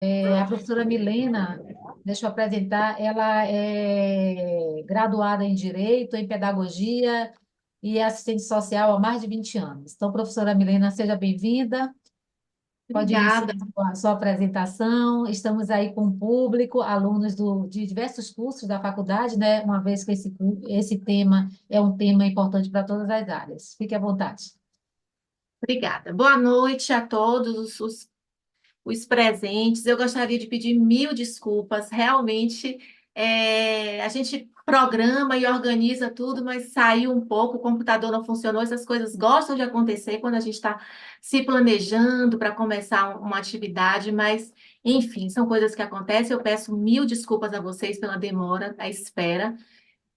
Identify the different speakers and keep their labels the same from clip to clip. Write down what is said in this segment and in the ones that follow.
Speaker 1: A professora Milena, deixa eu apresentar, ela é graduada em Direito, em Pedagogia e é assistente social há mais de 20 anos. Então, professora Milena, seja bem-vinda. Pode iniciar
Speaker 2: Obrigada.
Speaker 1: a sua apresentação. Estamos aí com o público, alunos de diversos cursos da faculdade, né? Uma vez que esse tema é um tema importante para todas as áreas. Fique à vontade.
Speaker 2: Obrigada. Boa noite a todos os presentes. Eu gostaria de pedir mil desculpas. Realmente, a gente programa e organiza tudo, mas saiu um pouco, o computador não funcionou. Essas coisas gostam de acontecer quando a gente está se planejando para começar uma atividade, mas, enfim, são coisas que acontecem. Eu peço mil desculpas a vocês pela demora, a espera.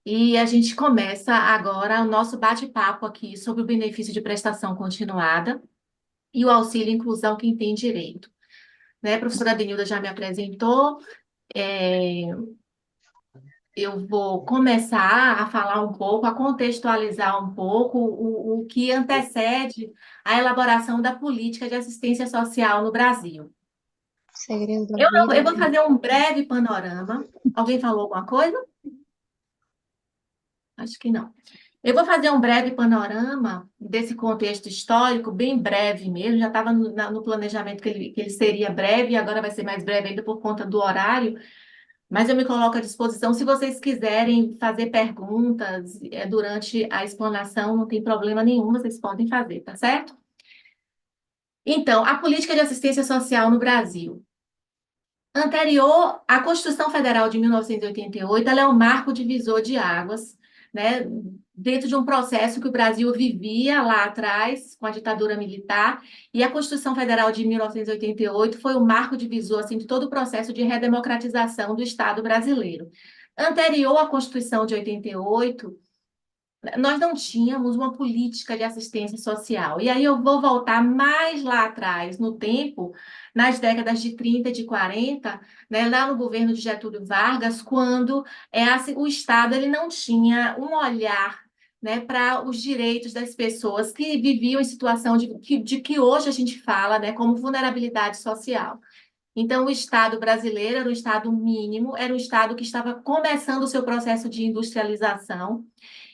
Speaker 2: E a gente começa agora o nosso bate-papo aqui sobre o benefício de prestação continuada e o auxílio inclusão quem tem direito. Né? A professora Denilda já me apresentou, é, eu vou começar a falar um pouco, a contextualizar um pouco o que antecede a elaboração da política de assistência social no Brasil.
Speaker 3: Segredo da
Speaker 2: Eu
Speaker 3: vida.
Speaker 2: vou fazer um breve panorama. Alguém falou alguma coisa? Acho que não. Eu vou fazer um breve panorama desse contexto histórico, bem breve mesmo. Já estava no planejamento que ele seria breve, e agora vai ser mais breve ainda por conta do horário, mas eu me coloco à disposição. Se vocês quiserem fazer perguntas durante a explanação, não tem problema nenhum, vocês podem fazer, tá certo? Então, a política de assistência social no Brasil. Anterior à Constituição Federal de 1988, ela é um marco divisor de águas, né, dentro de um processo que o Brasil vivia lá atrás, com a ditadura militar, e a Constituição Federal de 1988 foi o marco divisor assim, de todo o processo de redemocratização do Estado brasileiro. Anterior à Constituição de 88, nós não tínhamos uma política de assistência social. E aí eu vou voltar mais lá atrás, no tempo, nas décadas de 30 e de 40, né, lá no governo de Getúlio Vargas, quando o Estado ele não tinha um olhar, né, para os direitos das pessoas que viviam em situação de que hoje a gente fala, né, como vulnerabilidade social. Então, o Estado brasileiro era um Estado mínimo, era um Estado que estava começando o seu processo de industrialização.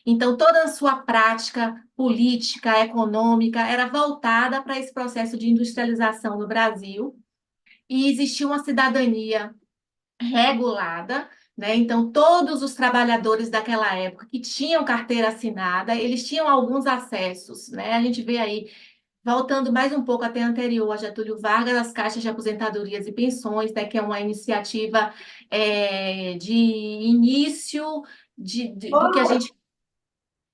Speaker 2: Então, toda a sua prática política, econômica, era voltada para esse processo de industrialização no Brasil, e existia uma cidadania regulada, né? Então, todos os trabalhadores daquela época que tinham carteira assinada, eles tinham alguns acessos, né? A gente vê aí, voltando mais um pouco até anterior a Getúlio Vargas, as caixas de aposentadorias e pensões, né? Que é uma iniciativa de início do que a gente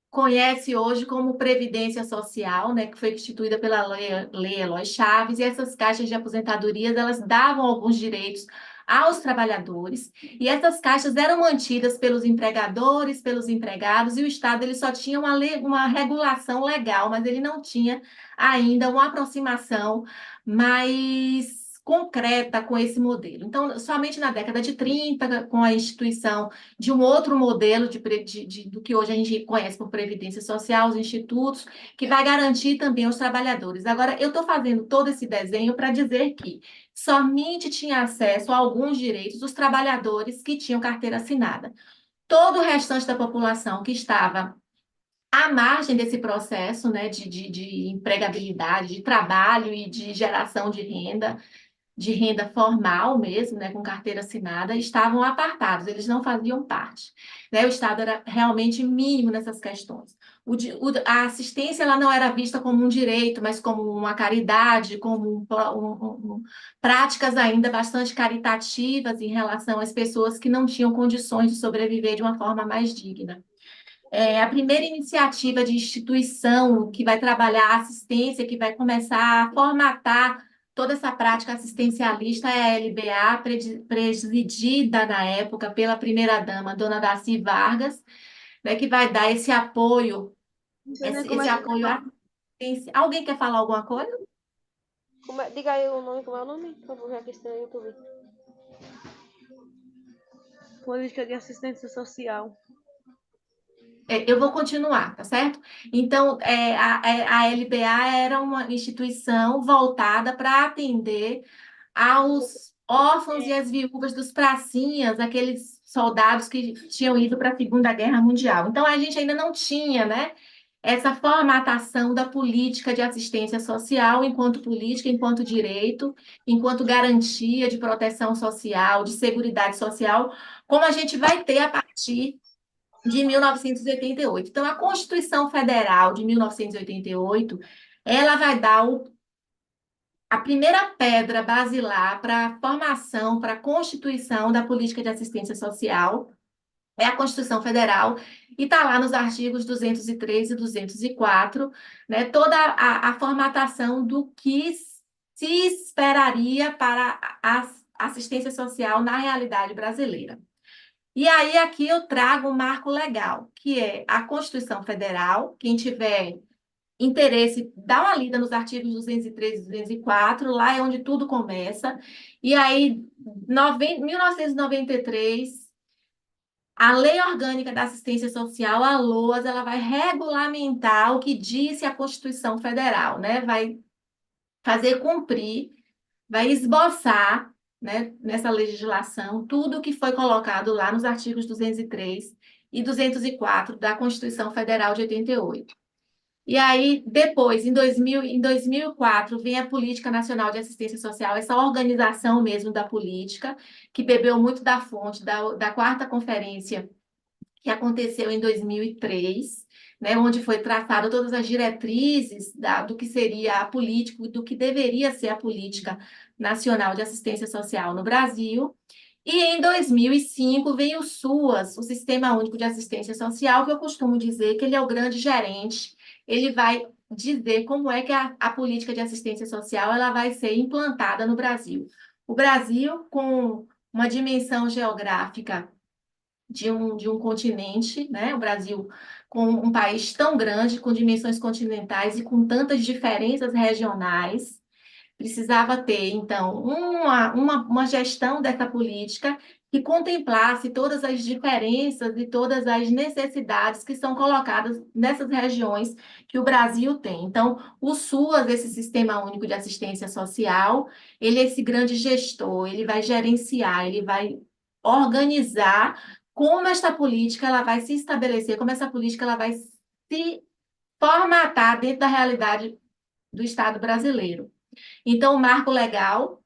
Speaker 2: conhece hoje como Previdência Social, né, que foi instituída pela Lei Eloy Chaves, e essas caixas de aposentadorias, elas davam alguns direitos aos trabalhadores, e essas caixas eram mantidas pelos empregadores, pelos empregados, e o Estado ele só tinha uma regulação legal, mas ele não tinha ainda uma aproximação mais concreta com esse modelo. Então, somente na década de 30, com a instituição de um outro modelo do que hoje a gente conhece por Previdência Social, os institutos, que vai garantir também aos trabalhadores. Agora, eu estou fazendo todo esse desenho para dizer que somente tinha acesso a alguns direitos os trabalhadores que tinham carteira assinada. Todo o restante da população que estava à margem desse processo, né, de empregabilidade, de trabalho e de geração de renda formal mesmo, né, com carteira assinada, estavam apartados, eles não faziam parte. Né? O Estado era realmente mínimo nessas questões. A assistência ela não era vista como um direito, mas como uma caridade, como práticas ainda bastante caritativas em relação às pessoas que não tinham condições de sobreviver de uma forma mais digna. A primeira iniciativa de instituição que vai trabalhar a assistência, que vai começar a formatar toda essa prática assistencialista é a LBA, presidida na época pela primeira-dama, dona Daci Vargas, né, que vai dar esse apoio,
Speaker 3: Não sei nem
Speaker 2: esse,
Speaker 3: como
Speaker 2: esse
Speaker 3: é que.
Speaker 2: apoio assistencial. Alguém quer falar alguma coisa?
Speaker 3: Diga aí o nome, como é o nome? Que eu vou ver aqui no YouTube. Política de assistência social.
Speaker 2: Eu vou continuar, tá certo? Então, a LBA era uma instituição voltada para atender aos órfãos e as viúvas dos pracinhas, aqueles soldados que tinham ido para a Segunda Guerra Mundial. Então, a gente ainda não tinha, né, essa formatação da política de assistência social enquanto política, enquanto direito, enquanto garantia de proteção social, de seguridade social, como a gente vai ter a partir de 1988. Então, a Constituição Federal de 1988, ela vai dar a primeira pedra basilar para a formação, para a constituição da política de assistência social, é a Constituição Federal, e está lá nos artigos 203 e 204, né, toda a formatação do que se esperaria para a assistência social na realidade brasileira. E aí, aqui eu trago um marco legal, que é a Constituição Federal. Quem tiver interesse, dá uma lida nos artigos 203 e 204, lá é onde tudo começa. E aí, 1993, a Lei Orgânica da Assistência Social, a LOAS, ela vai regulamentar o que disse a Constituição Federal, né? Vai fazer cumprir, vai esboçar, né, nessa legislação, tudo o que foi colocado lá nos artigos 203 e 204 da Constituição Federal de 88. E aí, depois, em 2004, vem a Política Nacional de Assistência Social, essa organização mesmo da política, que bebeu muito da fonte da quarta conferência que aconteceu em 2003, né, onde foi traçado todas as diretrizes do que seria a política, do que deveria ser a política nacional de assistência social no Brasil. E em 2005 veio o SUAS, o Sistema Único de Assistência Social, que eu costumo dizer que ele é o grande gerente, ele vai dizer como é que a política de assistência social ela vai ser implantada no Brasil. O Brasil, com uma dimensão geográfica de um continente, né? O Brasil, com um país tão grande, com dimensões continentais e com tantas diferenças regionais, precisava ter, então, uma gestão dessa política que contemplasse todas as diferenças e todas as necessidades que são colocadas nessas regiões que o Brasil tem. Então, o SUAS, esse Sistema Único de Assistência Social, ele é esse grande gestor, ele vai gerenciar, ele vai organizar como esta política ela vai se estabelecer, como essa política ela vai se formatar dentro da realidade do Estado brasileiro. Então, o marco legal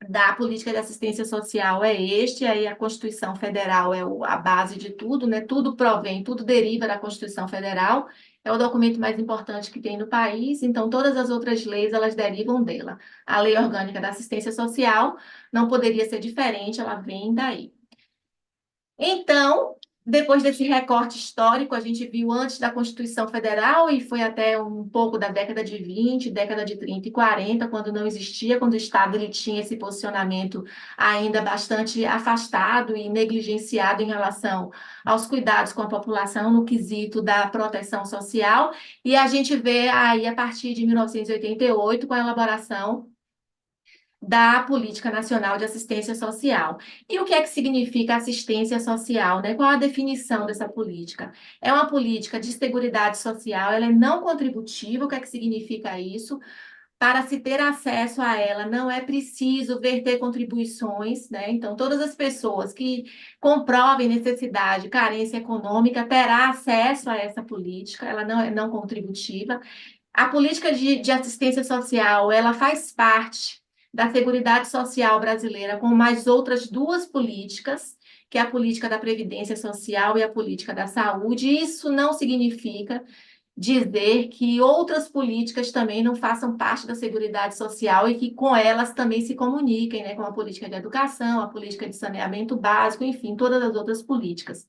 Speaker 2: da política de assistência social é este, aí a Constituição Federal é a base de tudo, né? Tudo provém, tudo deriva da Constituição Federal, é o documento mais importante que tem no país, então todas as outras leis, elas derivam dela. A Lei Orgânica da Assistência Social não poderia ser diferente, ela vem daí. Então, depois desse recorte histórico, a gente viu antes da Constituição Federal e foi até um pouco da década de 20, década de 30 e 40, quando não existia, quando o Estado ele tinha esse posicionamento ainda bastante afastado e negligenciado em relação aos cuidados com a população no quesito da proteção social. E a gente vê aí, a partir de 1988, com a elaboração da Política Nacional de Assistência Social. E o que é que significa assistência social, né? Qual a definição dessa política? É uma política de seguridade social, ela é não contributiva. O que é que significa isso? Para se ter acesso a ela, não é preciso verter contribuições, né? Então, todas as pessoas que comprovem necessidade, carência econômica, terá acesso a essa política, ela não é não contributiva. A política de assistência social, ela faz parte da Seguridade Social brasileira com mais outras duas políticas, que é a política da Previdência Social e a política da saúde. Isso não significa dizer que outras políticas também não façam parte da Seguridade Social e que com elas também se comuniquem, né, com a política de educação, a política de saneamento básico, enfim, todas as outras políticas.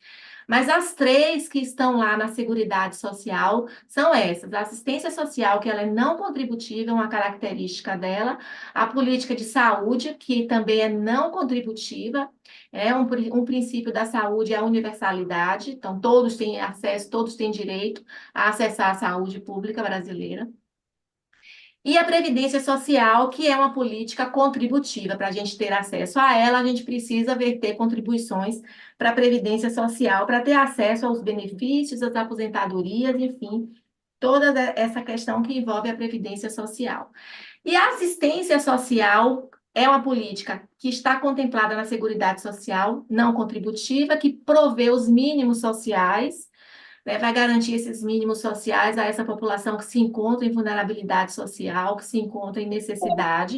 Speaker 2: Mas as três que estão lá na Seguridade Social são essas: a assistência social, que ela é não contributiva, é uma característica dela, a política de saúde, que também é não contributiva, é um princípio da saúde, é a universalidade, então todos têm acesso, todos têm direito a acessar a saúde pública brasileira. E a Previdência Social, que é uma política contributiva. Para a gente ter acesso a ela, a gente precisa verter contribuições para a Previdência Social, para ter acesso aos benefícios, às aposentadorias, enfim, toda essa questão que envolve a Previdência Social. E a assistência social é uma política que está contemplada na Seguridade Social não contributiva, que provê os mínimos sociais, né, vai garantir esses mínimos sociais a essa população que se encontra em vulnerabilidade social, que se encontra em necessidade.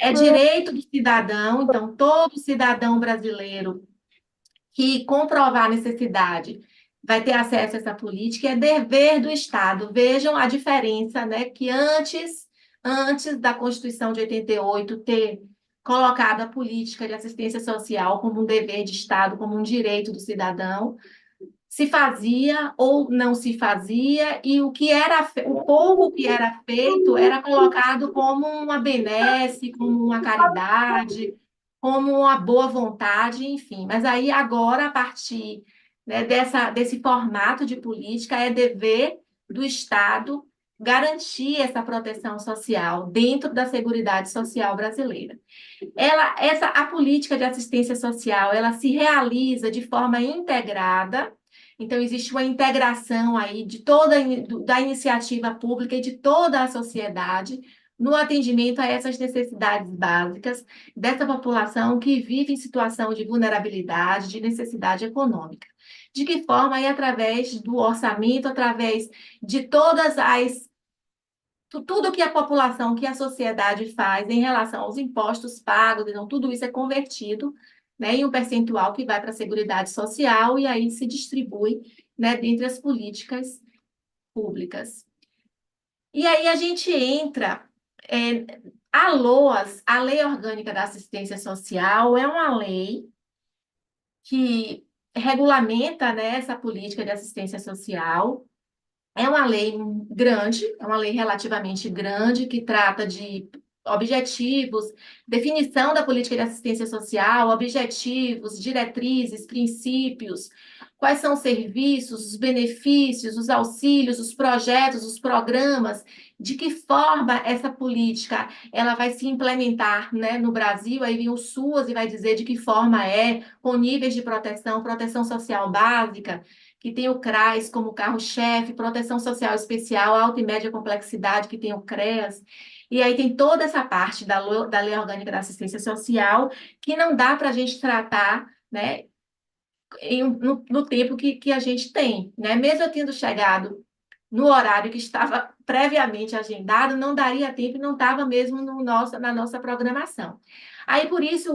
Speaker 2: É direito do cidadão, então, todo cidadão brasileiro que comprovar a necessidade vai ter acesso a essa política, é dever do Estado. Vejam a diferença, né, que antes da Constituição de 88 ter colocado a política de assistência social como um dever de Estado, como um direito do cidadão, se fazia ou não se fazia, e o pouco que era feito era colocado como uma benesse, como uma caridade, como uma boa vontade, enfim. Mas aí agora, a partir, né, desse formato de política, é dever do Estado garantir essa proteção social dentro da Seguridade Social brasileira. A política de assistência social, ela se realiza de forma integrada. Então, existe uma integração aí da iniciativa pública e de toda a sociedade no atendimento a essas necessidades básicas dessa população que vive em situação de vulnerabilidade, de necessidade econômica. De que forma? Aí, através do orçamento, através de tudo que a população, que a sociedade faz em relação aos impostos pagos, então tudo isso é convertido, né, em um percentual que vai para a Seguridade Social e aí se distribui, né, dentre as políticas públicas. E aí a gente entra, a LOAS, a Lei Orgânica da Assistência Social, é uma lei que regulamenta, né, essa política de assistência social. É uma lei grande, é uma lei relativamente grande, que trata de objetivos, definição da política de assistência social, objetivos, diretrizes, princípios, quais são os serviços, os benefícios, os auxílios, os projetos, os programas, de que forma essa política ela vai se implementar, né, no Brasil. Aí vem o SUAS e vai dizer de que forma com níveis de proteção social básica, que tem o CRAS como carro-chefe, proteção social especial, alta e média complexidade, que tem o CREAS. E aí tem toda essa parte da Lei Orgânica da Assistência Social, que não dá para a gente tratar, né, no tempo que a gente tem, né? Mesmo eu tendo chegado no horário que estava previamente agendado, não daria tempo e não estava mesmo na nossa programação. Aí, por isso,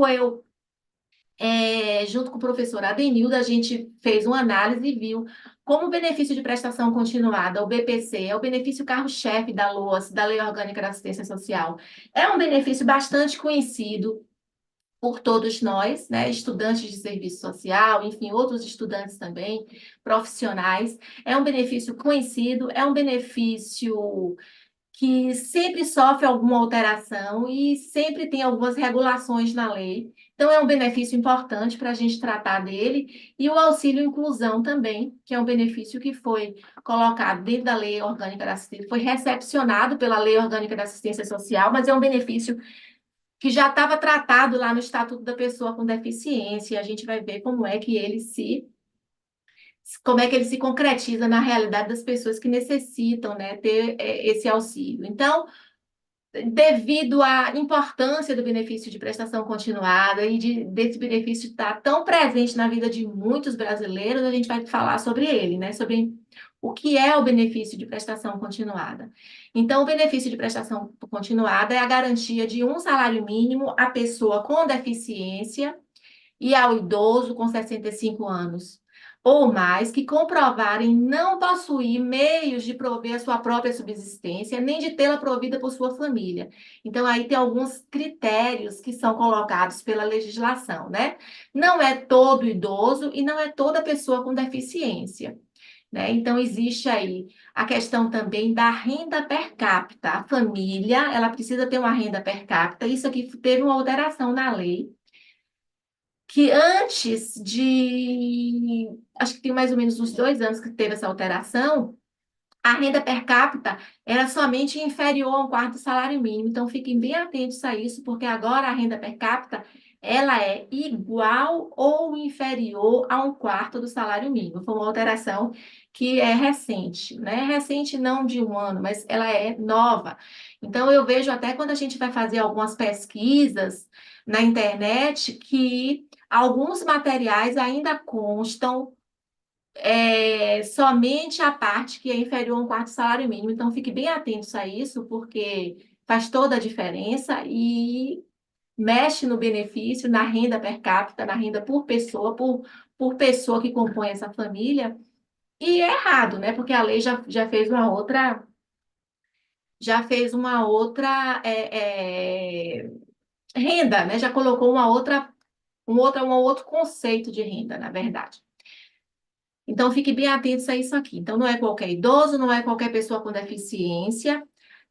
Speaker 2: junto com o professor Adenildo, a gente fez uma análise e viu como o benefício de prestação continuada, o BPC, é o benefício carro-chefe da LOAS, da Lei Orgânica da Assistência Social. É um benefício bastante conhecido por todos nós, né, estudantes de serviço social, enfim, outros estudantes também, profissionais. É um benefício conhecido, é um benefício que sempre sofre alguma alteração e sempre tem algumas regulações na lei. Então, é um benefício importante para a gente tratar dele. E o auxílio inclusão também, que é um benefício que foi colocado dentro da Lei Orgânica da Assistência, foi recepcionado pela Lei Orgânica da Assistência Social, mas é um benefício que já estava tratado lá no Estatuto da Pessoa com Deficiência, e a gente vai ver como é que ele se concretiza na realidade das pessoas que necessitam, né, ter esse auxílio. Então, devido à importância do benefício de prestação continuada e desse benefício estar tão presente na vida de muitos brasileiros, a gente vai falar sobre ele, né? Sobre o que é o benefício de prestação continuada. Então, o benefício de prestação continuada é a garantia de um salário mínimo à pessoa com deficiência e ao idoso com 65 anos ou mais que comprovarem não possuir meios de prover a sua própria subsistência, nem de tê-la provida por sua família. Então, aí tem alguns critérios que são colocados pela legislação, né? Não é todo idoso e não é toda pessoa com deficiência, né? Então, existe aí a questão também da renda per capita. A família, ela precisa ter uma renda per capita. Isso aqui teve uma alteração na lei, que acho que tem mais ou menos uns 2 anos que teve essa alteração, a renda per capita era somente inferior a um quarto do salário mínimo. Então, fiquem bem atentos a isso, porque agora a renda per capita ela é igual ou inferior a 1/4 do salário mínimo. Foi uma alteração que é recente, né? Recente não de um ano, mas ela é nova. Então, eu vejo até quando a gente vai fazer algumas pesquisas na internet que alguns materiais ainda constam somente a parte que é inferior a 1/4 do salário mínimo. Então, fique bem atentos a isso, porque faz toda a diferença e mexe no benefício, na renda per capita, na renda por pessoa que compõe essa família. E é errado, né? Porque a lei já fez uma outra renda, né? Já colocou um outro conceito de renda, na verdade. Então, fique bem atentos a isso aqui. Então, não é qualquer idoso, não é qualquer pessoa com deficiência,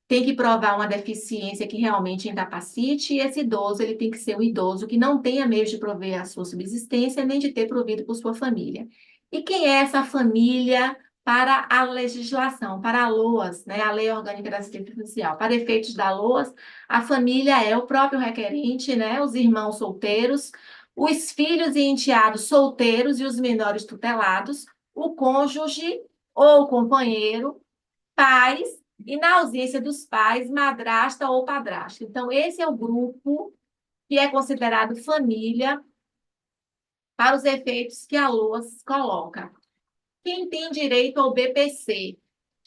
Speaker 2: tem que provar uma deficiência que realmente incapacite, e esse idoso, ele tem que ser um idoso que não tenha meios de prover a sua subsistência, nem de ter provido por sua família. E quem é essa família para a legislação, para a LOAS, né, a Lei Orgânica da Assistência Social? Para efeitos da LOAS, a família é o próprio requerente, né, os irmãos solteiros, os filhos e enteados solteiros e os menores tutelados, o cônjuge ou companheiro, pais, e na ausência dos pais, madrasta ou padrasto. Então, esse é o grupo que é considerado família para os efeitos que a LOAS coloca. Quem tem direito ao BPC?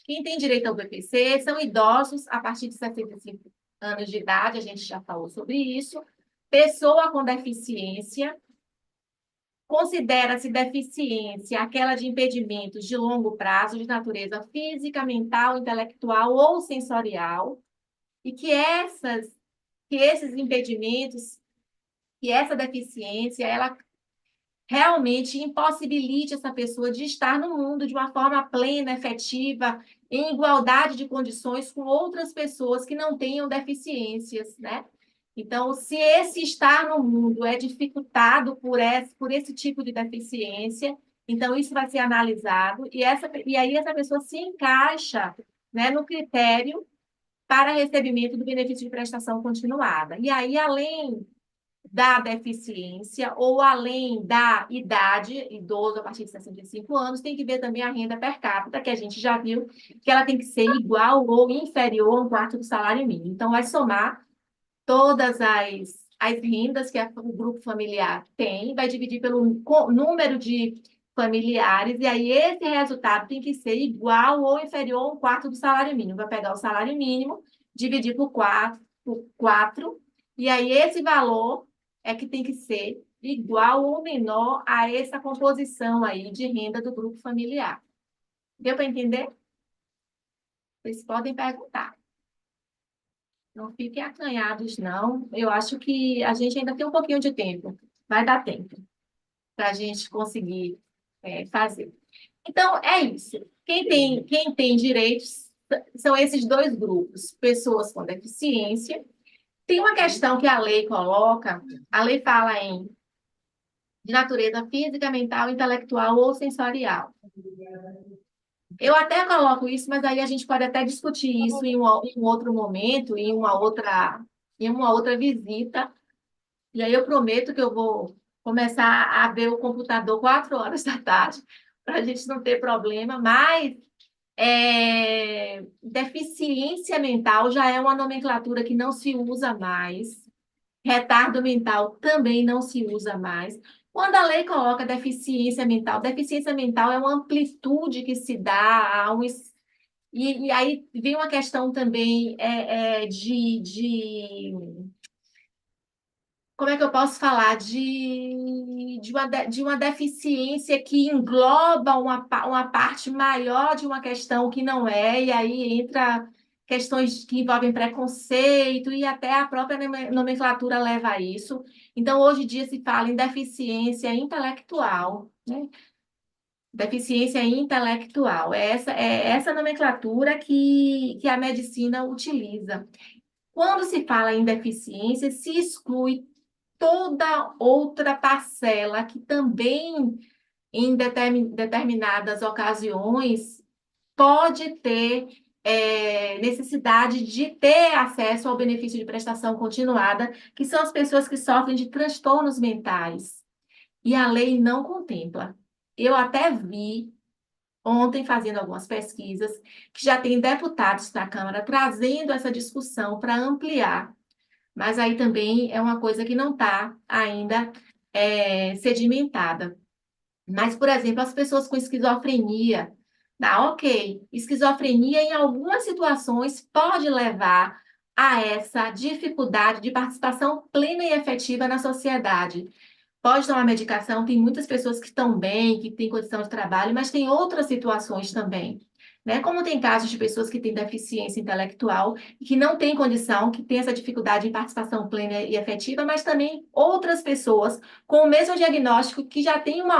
Speaker 2: Quem tem direito ao BPC são idosos a partir de 65 anos de idade, a gente já falou sobre isso, pessoa com deficiência. Considera-se deficiência aquela de impedimentos de longo prazo, de natureza física, mental, intelectual ou sensorial, e que esses impedimentos, que essa deficiência, ela realmente impossibilite essa pessoa de estar no mundo de uma forma plena, efetiva, em igualdade de condições com outras pessoas que não tenham deficiências, né? Então, se esse estar no mundo é dificultado por esse tipo de deficiência, então isso vai ser analisado e aí essa pessoa se encaixa, né, no critério para recebimento do benefício de prestação continuada. E aí, além da deficiência ou além da idade, idoso a partir de 65 anos, tem que ver também a renda per capita, que a gente já viu que ela tem que ser igual ou inferior a 1/4 do salário mínimo. Então, vai somar todas as rendas que o grupo familiar tem, vai dividir pelo número de familiares, e aí esse resultado tem que ser igual ou inferior a 1/4 do salário mínimo. Vai pegar o salário mínimo, dividir por quatro, e aí esse valor é que tem que ser igual ou menor a essa composição aí de renda do grupo familiar. Deu para entender? Vocês podem perguntar. Não fiquem acanhados, não. Eu acho que a gente ainda tem um pouquinho de tempo. Vai dar tempo para a gente conseguir fazer. Então, é isso. Quem tem direitos são esses dois grupos, pessoas com deficiência. Tem uma questão que a lei coloca, a lei fala de natureza física, mental, intelectual ou sensorial. Eu até coloco isso, mas aí a gente pode até discutir isso em um outro momento, em uma outra visita. E aí eu prometo que eu vou começar a ver o computador 4 horas da tarde, para a gente não ter problema, mas deficiência mental já é uma nomenclatura que não se usa mais. Retardo mental também não se usa mais. Quando a lei coloca deficiência mental é uma amplitude que se dá e aí vem uma questão também como é que eu posso falar? De uma deficiência que engloba uma parte maior de uma questão que não é, e aí entra questões que envolvem preconceito, e até a própria nomenclatura leva a isso. Então, hoje em dia se fala em deficiência intelectual, né? Deficiência intelectual. É essa nomenclatura que a medicina utiliza. Quando se fala em deficiência, se exclui toda outra parcela que também, em determinadas ocasiões, pode ter necessidade de ter acesso ao benefício de prestação continuada, que são as pessoas que sofrem de transtornos mentais. E a lei não contempla. Eu até vi ontem, fazendo algumas pesquisas, que já tem deputados da Câmara trazendo essa discussão para ampliar, mas aí também é uma coisa que não está ainda sedimentada. Mas, por exemplo, as pessoas com esquizofrenia, ok, esquizofrenia em algumas situações pode levar a essa dificuldade de participação plena e efetiva na sociedade. Pode tomar medicação, tem muitas pessoas que estão bem, que têm condição de trabalho, mas tem outras situações também, né? Como tem casos de pessoas que têm deficiência intelectual e que não têm condição, que têm essa dificuldade em participação plena e efetiva, mas também outras pessoas com o mesmo diagnóstico que já têm um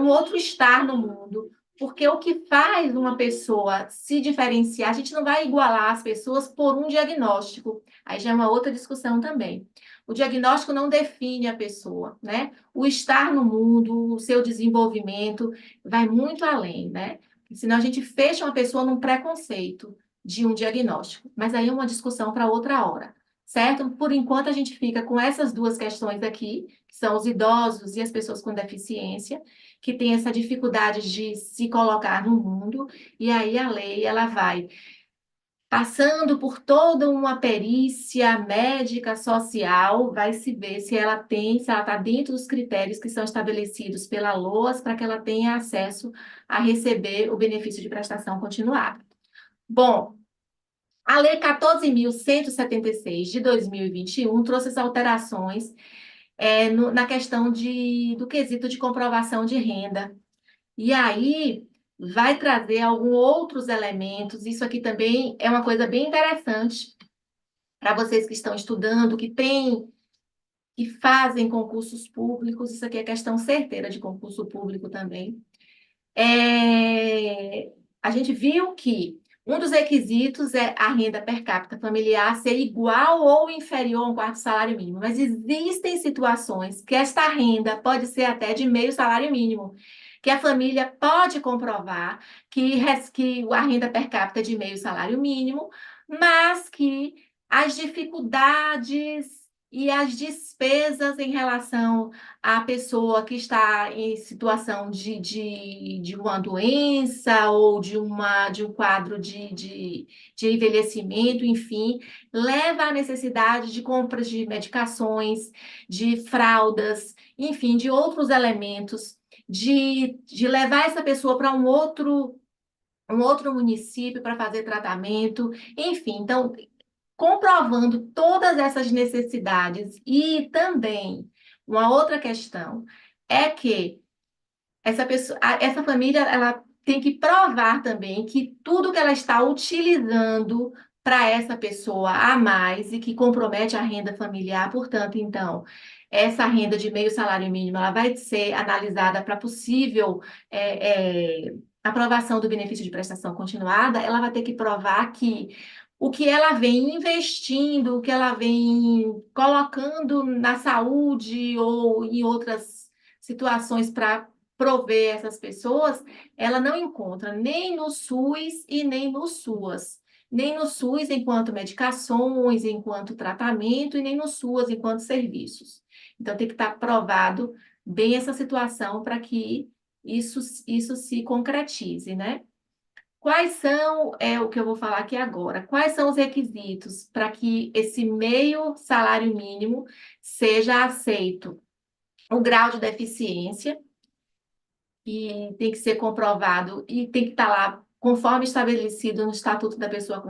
Speaker 2: outro estar no mundo. Porque o que faz uma pessoa se diferenciar, a gente não vai igualar as pessoas por um diagnóstico. Aí já é uma outra discussão também. O diagnóstico não define a pessoa, né? O estar no mundo, o seu desenvolvimento vai muito além, né? Senão a gente fecha uma pessoa num preconceito de um diagnóstico. Mas aí é uma discussão para outra hora, certo? Por enquanto a gente fica com essas duas questões aqui, que são os idosos e as pessoas com deficiência, que têm essa dificuldade de se colocar no mundo, e aí a lei ela vai passando por toda uma perícia médica, social, vai se ver se ela tem, se ela está dentro dos critérios que são estabelecidos pela LOAS para que ela tenha acesso a receber o benefício de prestação continuada. Bom, a Lei 14.176 de 2021 trouxe as alterações na questão do quesito de comprovação de renda. E aí vai trazer alguns outros elementos. Isso aqui também é uma coisa bem interessante para vocês que estão estudando, que fazem concursos públicos. Isso aqui é questão certeira de concurso público também. A gente viu que um dos requisitos é a renda per capita familiar ser igual ou inferior a um quarto salário mínimo. Mas existem situações que esta renda pode ser até de meio salário mínimo, que a família pode comprovar que a renda per capita é de meio salário mínimo, mas que as dificuldades e as despesas em relação à pessoa que está em situação de uma doença ou de um quadro de envelhecimento, enfim, leva à necessidade de compras de medicações, de fraldas, enfim, de outros elementos, de levar essa pessoa para um outro município para fazer tratamento, enfim, então comprovando todas essas necessidades e também uma outra questão é que essa família, ela tem que provar também que tudo que ela está utilizando para essa pessoa a mais e que compromete a renda familiar, portanto, então, essa renda de meio salário mínimo, ela vai ser analisada para possível aprovação do benefício de prestação continuada, ela vai ter que provar que o que ela vem investindo, o que ela vem colocando na saúde ou em outras situações para prover essas pessoas, ela não encontra nem no SUS e nem no SUAS. Nem no SUS enquanto medicações, enquanto tratamento, e nem no SUAS enquanto serviços. Então, tem que estar provado bem essa situação para que isso se concretize, né? Quais são, o que eu vou falar aqui agora, quais são os requisitos para que esse meio salário mínimo seja aceito? O grau de deficiência, que tem que ser comprovado e tem que estar lá conforme estabelecido no Estatuto da Pessoa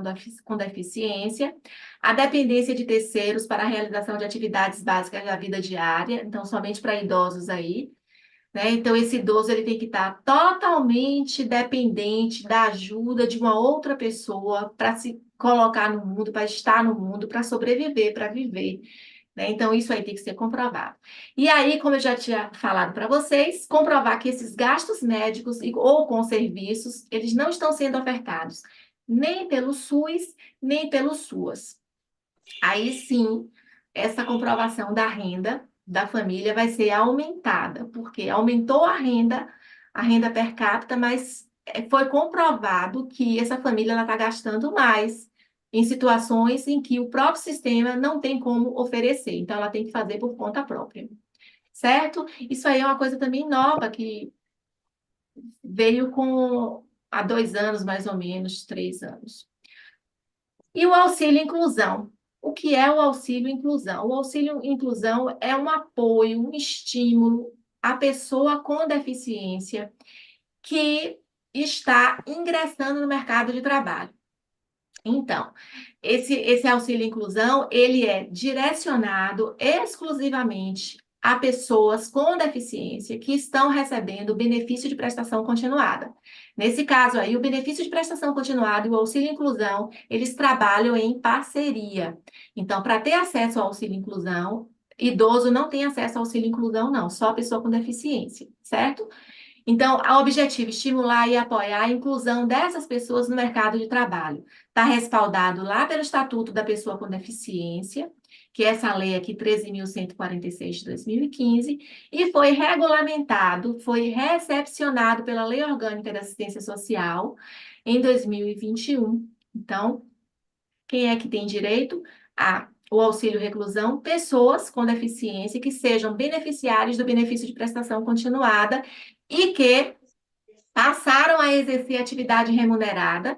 Speaker 2: com Deficiência, a dependência de terceiros para a realização de atividades básicas da vida diária, então somente para idosos aí, né? Então esse idoso ele tem que estar totalmente dependente da ajuda de uma outra pessoa para se colocar no mundo, para estar no mundo, para sobreviver, para viver, né? Então, isso aí tem que ser comprovado. E aí, como eu já tinha falado para vocês, comprovar que esses gastos médicos ou com serviços, eles não estão sendo ofertados nem pelo SUS, nem pelo SUAS. Aí sim, essa comprovação da renda da família vai ser aumentada, porque aumentou a renda per capita, mas foi comprovado que essa família está gastando mais em situações em que o próprio sistema não tem como oferecer. Então, ela tem que fazer por conta própria, certo? Isso aí é uma coisa também nova que veio há 2 anos, mais ou menos, 3 anos. E o auxílio inclusão. O que é o auxílio inclusão? O auxílio inclusão é um apoio, um estímulo à pessoa com deficiência que está ingressando no mercado de trabalho. Então, esse auxílio inclusão, ele é direcionado exclusivamente a pessoas com deficiência que estão recebendo o benefício de prestação continuada. Nesse caso aí, o benefício de prestação continuada e o auxílio inclusão, eles trabalham em parceria. Então, para ter acesso ao auxílio inclusão, idoso não tem acesso ao auxílio inclusão, não, só a pessoa com deficiência, certo? Então, o objetivo é estimular e apoiar a inclusão dessas pessoas no mercado de trabalho. Está respaldado lá pelo Estatuto da Pessoa com Deficiência, que é essa lei aqui, 13.146 de 2015, e foi regulamentado, foi recepcionado pela Lei Orgânica da Assistência Social em 2021. Então, quem é que tem direito o auxílio reclusão? Pessoas com deficiência que sejam beneficiários do benefício de prestação continuada e que passaram a exercer atividade remunerada.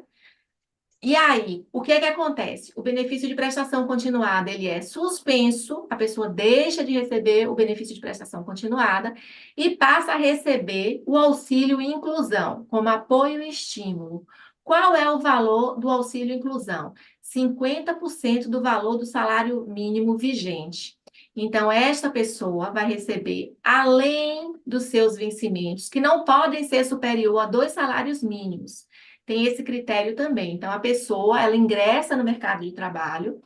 Speaker 2: E aí, o que é que acontece? O benefício de prestação continuada, ele é suspenso, a pessoa deixa de receber o benefício de prestação continuada e passa a receber o auxílio inclusão, como apoio e estímulo. Qual é o valor do auxílio inclusão? 50% do valor do salário mínimo vigente. Então, esta pessoa vai receber, além dos seus vencimentos, que não podem ser superior a 2 salários mínimos. Tem esse critério também. Então, a pessoa, ela ingressa no mercado de trabalho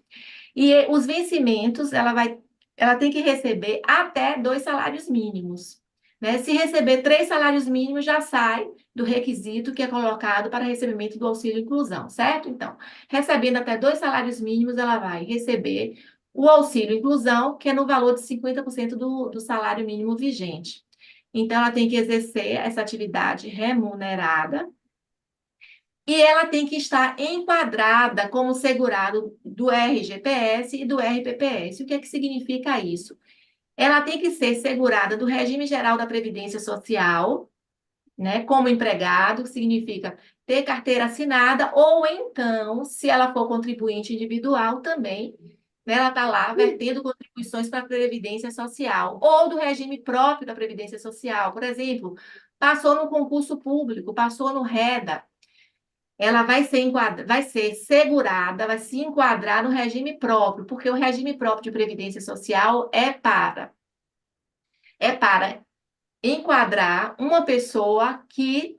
Speaker 2: e os vencimentos, ela tem que receber até 2 salários mínimos. Né? Se receber 3 salários mínimos, já sai do requisito que é colocado para recebimento do auxílio inclusão, certo? Então, recebendo até 2 salários mínimos, ela vai receber o auxílio inclusão, que é no valor de 50% do salário mínimo vigente. Então, ela tem que exercer essa atividade remunerada, e ela tem que estar enquadrada como segurado do RGPS e do RPPS. O que é que significa isso? Ela tem que ser segurada do Regime Geral da Previdência Social, né, como empregado, que significa ter carteira assinada, ou então, se ela for contribuinte individual também, né, ela está lá vertendo contribuições para a Previdência Social, ou do regime próprio da Previdência Social. Por exemplo, passou no concurso público, passou no REDA, ela vai ser segurada, vai se enquadrar no regime próprio, porque o regime próprio de previdência social é para enquadrar uma pessoa que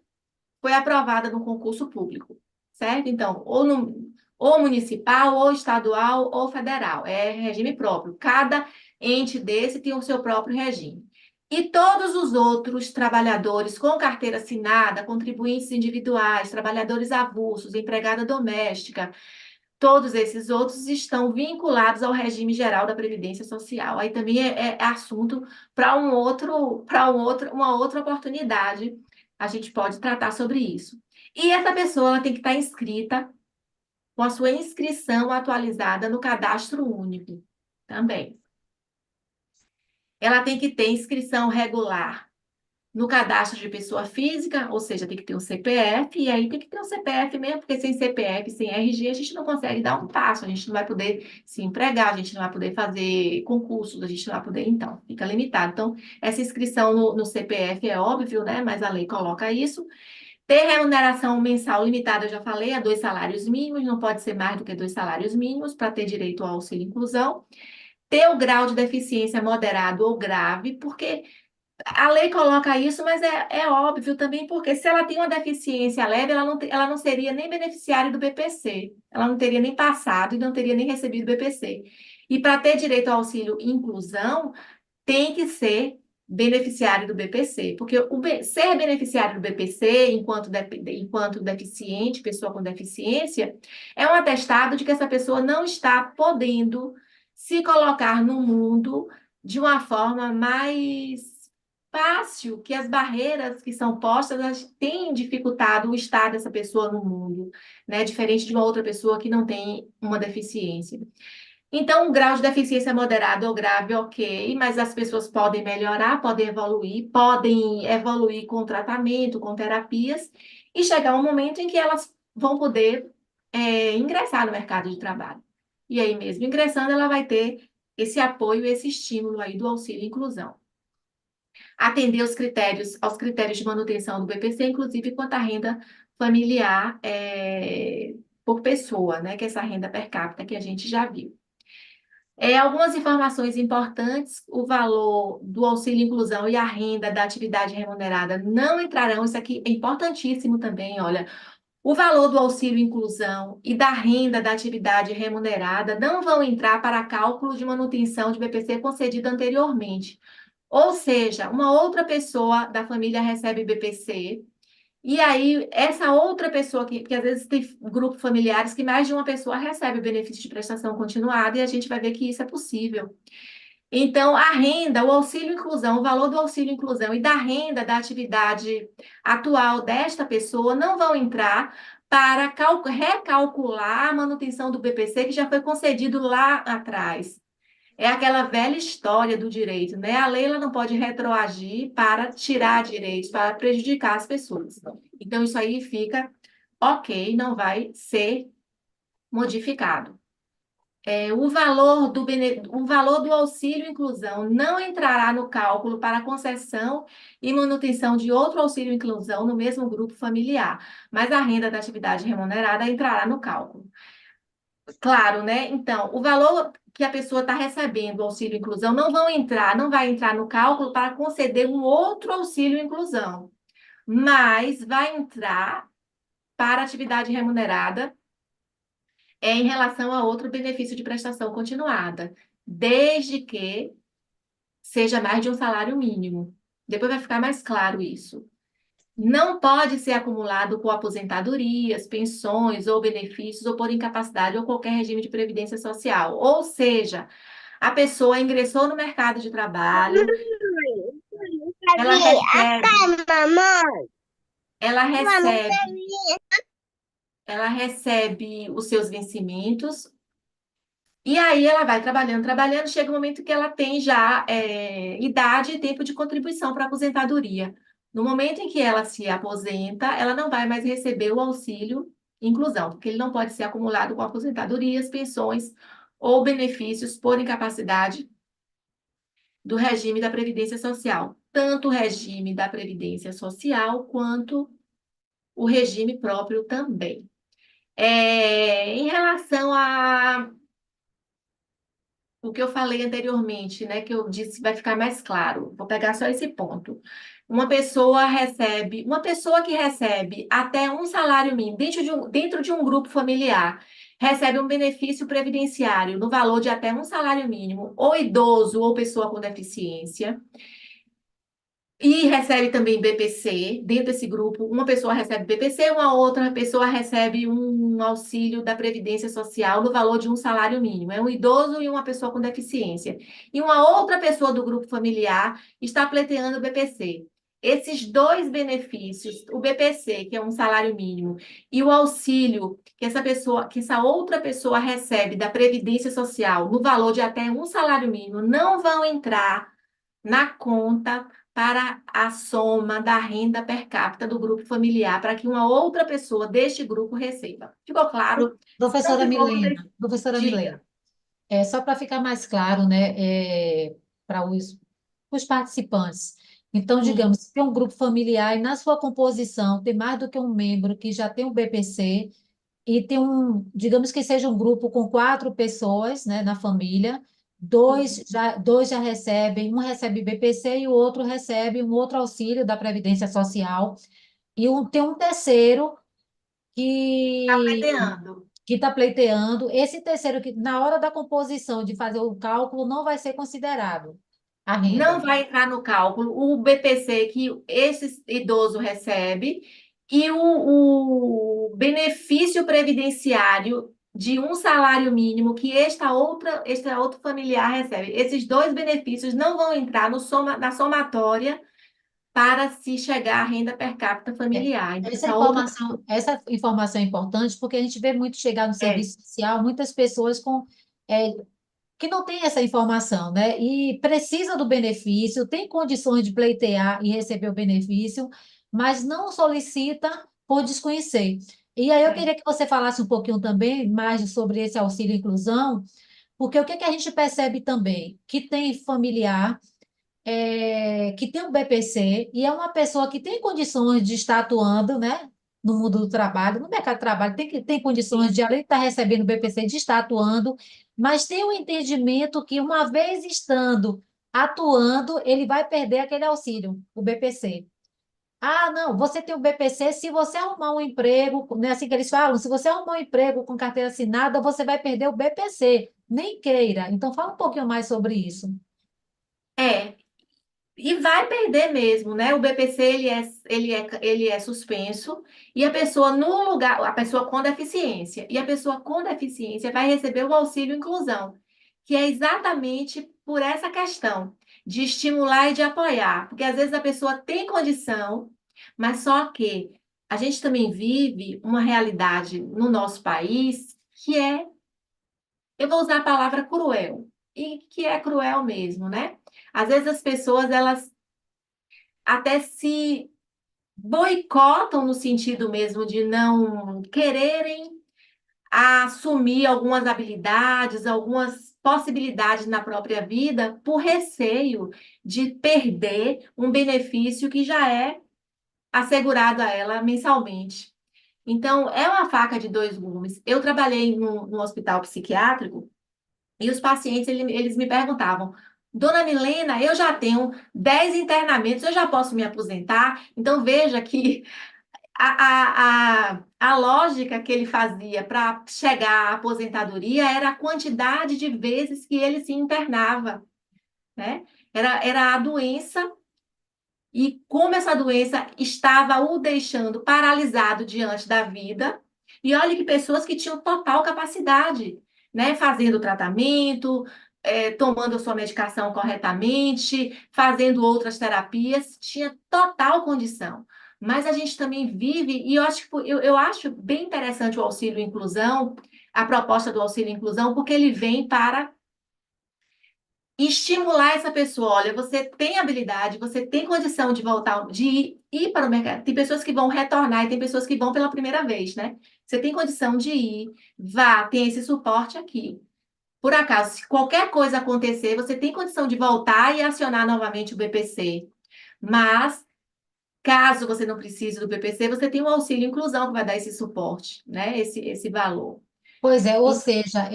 Speaker 2: foi aprovada no concurso público, certo? Então, ou municipal, ou estadual, ou federal, é regime próprio. Cada ente desse tem o seu próprio regime. E todos os outros trabalhadores com carteira assinada, contribuintes individuais, trabalhadores avulsos, empregada doméstica, todos esses outros estão vinculados ao regime geral da Previdência Social. Aí também é assunto para uma outra oportunidade. A gente pode tratar sobre isso. E essa pessoa ela tem que estar inscrita com a sua inscrição atualizada no Cadastro Único também. Ela tem que ter inscrição regular no cadastro de pessoa física, ou seja, tem que ter um CPF, e aí tem que ter um CPF mesmo, porque sem CPF, sem RG, a gente não consegue dar um passo, a gente não vai poder se empregar, a gente não vai poder fazer concursos, a gente não vai poder, então, fica limitado. Então, essa inscrição no CPF é óbvio, né, mas a lei coloca isso. Ter remuneração mensal limitada, eu já falei, a 2 salários mínimos, não pode ser mais do que 2 salários mínimos para ter direito ao auxílio inclusão. Ter o grau de deficiência moderado ou grave, porque a lei coloca isso, mas é óbvio também, porque se ela tem uma deficiência leve, ela não seria nem beneficiária do BPC, ela não teria nem passado e não teria nem recebido o BPC. E para ter direito ao auxílio inclusão, tem que ser beneficiário do BPC, porque ser beneficiário do BPC, enquanto deficiente, pessoa com deficiência, é um atestado de que essa pessoa não está podendo se colocar no mundo de uma forma mais fácil que as barreiras que são postas elas têm dificultado o estar dessa pessoa no mundo, né? Diferente de uma outra pessoa que não tem uma deficiência. Então, um grau de deficiência moderado ou grave, ok, mas as pessoas podem melhorar, podem evoluir com tratamento, com terapias, e chegar um momento em que elas vão poder ingressar no mercado de trabalho. E aí, mesmo ingressando, ela vai ter esse apoio, esse estímulo aí do auxílio inclusão. Atender aos critérios de manutenção do BPC, inclusive quanto à renda familiar por pessoa, né? Que é essa renda per capita que a gente já viu. Algumas informações importantes: o valor do auxílio inclusão e a renda da atividade remunerada não entrarão, isso aqui é importantíssimo também, olha, o valor do auxílio inclusão e da renda da atividade remunerada não vão entrar para cálculo de manutenção de BPC concedido anteriormente. Ou seja, uma outra pessoa da família recebe BPC, e aí, essa outra pessoa, que às vezes tem grupos familiares que mais de uma pessoa recebe o benefício de prestação continuada, e a gente vai ver que isso é possível. Então, a renda, o auxílio inclusão, o valor do auxílio inclusão e da renda da atividade atual desta pessoa não vão entrar para recalcular a manutenção do BPC que já foi concedido lá atrás. É aquela velha história do direito, né? A lei ela não pode retroagir para tirar direitos, para prejudicar as pessoas. Então, isso aí fica ok, não vai ser modificado. O valor do auxílio inclusão não entrará no cálculo para concessão e manutenção de outro auxílio inclusão no mesmo grupo familiar, mas a renda da atividade remunerada entrará no cálculo. Claro, né? Então, o valor que a pessoa está recebendo, o auxílio inclusão, não vai entrar no cálculo para conceder um outro auxílio inclusão, mas vai entrar para atividade remunerada em relação a outro benefício de prestação continuada, desde que seja mais de um salário mínimo. Depois vai ficar mais claro isso. Não pode ser acumulado com aposentadorias, pensões ou benefícios, ou por incapacidade ou qualquer regime de previdência social. Ou seja, a pessoa ingressou no mercado de trabalho, ela recebe, ela recebe, ela recebe os seus vencimentos, e aí ela vai trabalhando, trabalhando, chega um momento que ela tem já idade e tempo de contribuição para a aposentadoria. No momento em que ela se aposenta, ela não vai mais receber o auxílio inclusão, porque ele não pode ser acumulado com aposentadorias, pensões ou benefícios por incapacidade do regime da Previdência Social. Tanto o regime da Previdência Social quanto o regime próprio também. Em relação a o que eu falei anteriormente, né, que eu disse vai ficar mais claro. Vou pegar só esse ponto. Uma pessoa que recebe até um salário mínimo dentro de um grupo familiar, recebe um benefício previdenciário no valor de até um salário mínimo, ou idoso ou pessoa com deficiência. E recebe também BPC, dentro desse grupo, uma pessoa recebe BPC, uma outra pessoa recebe um auxílio da Previdência Social no valor de um salário mínimo. É um idoso e uma pessoa com deficiência. E uma outra pessoa do grupo familiar está pleiteando o BPC. Esses dois benefícios, o BPC, que é um salário mínimo, e o auxílio que essa outra pessoa recebe da Previdência Social no valor de até um salário mínimo, não vão entrar na conta para a soma da renda per capita do grupo familiar, para que uma outra pessoa deste grupo receba. Ficou claro? Não
Speaker 1: Professora
Speaker 2: ficou,
Speaker 1: Milena, professora
Speaker 2: diga.
Speaker 1: Milena, só para ficar mais claro, né, para os participantes. Então,
Speaker 2: Sim.
Speaker 1: digamos, se tem um grupo familiar e na sua composição tem mais do que um membro que já tem um BPC e tem digamos que seja um grupo com 4 pessoas, né, na família, dois já recebem, um recebe BPC e o outro recebe um outro auxílio da Previdência Social, e tem um terceiro
Speaker 2: Está
Speaker 1: que
Speaker 2: pleiteando.
Speaker 1: está pleiteando. Esse terceiro que, na hora da composição de fazer o cálculo, não vai ser considerado a
Speaker 2: Não
Speaker 1: renda.
Speaker 2: vai entrar no cálculo o BPC que esse idoso recebe e o benefício previdenciário de um salário mínimo que este outro familiar recebe. Esses dois benefícios não vão entrar na somatória para se chegar à renda per capita familiar. Então, essa outra
Speaker 1: Essa informação é importante porque a gente vê muito chegar no
Speaker 2: é,
Speaker 1: serviço social, muitas pessoas é, que não têm essa informação, né? E precisa do benefício, tem condições de pleitear e receber o benefício, mas não solicita por desconhecer. E aí eu
Speaker 2: é,
Speaker 1: queria que você falasse um pouquinho também mais sobre esse auxílio inclusão, porque o que que a gente percebe também? Que tem familiar que tem um BPC e é uma pessoa que tem condições de estar atuando, né, no mundo do trabalho, no mercado de trabalho, tem condições
Speaker 2: sim.
Speaker 1: de, além de estar recebendo o BPC, de estar atuando, mas tem o entendimento que, uma vez estando atuando, ele vai perder aquele auxílio, o BPC. Ah, não, você tem o BPC, se você arrumar um emprego, não é assim que eles falam, se você arrumar um emprego com carteira assinada, você vai perder o BPC, nem queira. Então, fala um pouquinho mais sobre isso.
Speaker 2: É, e vai perder mesmo, né? O BPC ele é suspenso e a pessoa no lugar, a pessoa com deficiência, e a pessoa com deficiência vai receber o auxílio inclusão, que é exatamente por essa questão de estimular e de apoiar, porque às vezes a pessoa tem condição, mas só que a gente também vive uma realidade no nosso país que é, eu vou usar a palavra cruel, e que é cruel mesmo, né? Às vezes as pessoas elas até se boicotam no sentido mesmo de não quererem assumir algumas habilidades, algumas possibilidades na própria vida por receio de perder um benefício que já é assegurado a ela mensalmente. Então, é uma faca de dois gumes. Eu trabalhei no hospital psiquiátrico e os pacientes, eles me perguntavam, Dona Milena, eu já tenho 10 internamentos, eu já posso me aposentar? Então, veja que a lógica que ele fazia para chegar à aposentadoria era a quantidade de vezes que ele se internava, né? Era a doença e como essa doença estava o deixando paralisado diante da vida. E olha que pessoas que tinham total capacidade, né? Fazendo tratamento, tomando a sua medicação corretamente, fazendo outras terapias, tinha total condição. Mas a gente também vive, e eu acho, eu acho bem interessante o auxílio inclusão, a proposta do auxílio inclusão, porque ele vem para estimular essa pessoa. Olha, você tem habilidade, você tem condição de voltar, de ir para o mercado. Tem pessoas que vão retornar e tem pessoas que vão pela primeira vez, né? Você tem condição de ir, vá, tem esse suporte aqui. Por acaso, se qualquer coisa acontecer, você tem condição de voltar e acionar novamente o BPC. Mas, caso você não precise do BPC, você tem o auxílio inclusão que vai dar esse suporte, né? Esse valor.
Speaker 1: Pois é, ou seja,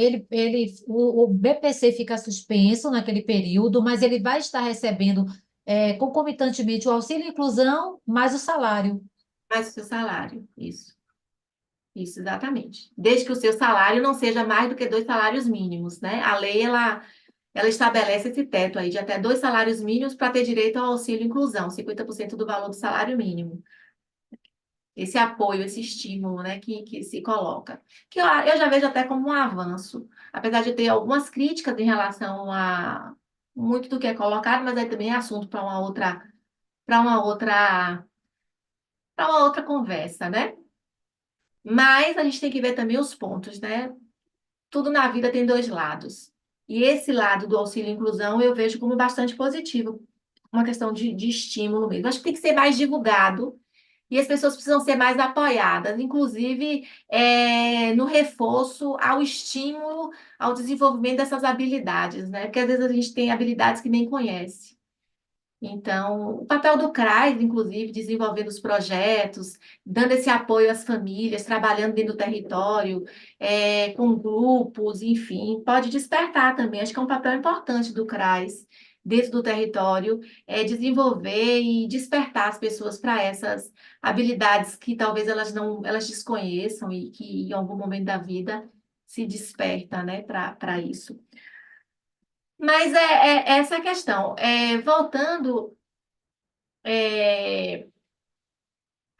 Speaker 1: o BPC fica suspenso naquele período, mas ele vai estar recebendo concomitantemente o auxílio inclusão mais o salário.
Speaker 2: Mais o seu salário, isso. Isso, exatamente. Desde que o seu salário não seja mais do que 2 salários mínimos, né? A lei, ela estabelece esse teto aí de até 2 salários mínimos para ter direito ao auxílio inclusão, 50% do valor do salário mínimo. Esse apoio, esse estímulo, né, que se coloca. Que eu já vejo até como um avanço, apesar de ter algumas críticas em relação a muito do que é colocado, mas aí também é assunto para uma outra, para uma outra conversa, né? Mas a gente tem que ver também os pontos, né? Tudo na vida tem dois lados. E esse lado do auxílio inclusão eu vejo como bastante positivo, uma questão de estímulo mesmo. Acho que tem que ser mais divulgado e as pessoas precisam ser mais apoiadas, inclusive no reforço ao estímulo ao desenvolvimento dessas habilidades, né? Porque às vezes a gente tem habilidades que nem conhece. Então, o papel do CRAS, inclusive, desenvolvendo os projetos, dando esse apoio às famílias, trabalhando dentro do território, com grupos, enfim, pode despertar também. Acho que é um papel importante do CRAS, dentro do território, desenvolver e despertar as pessoas para essas habilidades que talvez elas desconheçam e que em algum momento da vida se desperta, né, para isso. Mas é essa a questão. Voltando, é,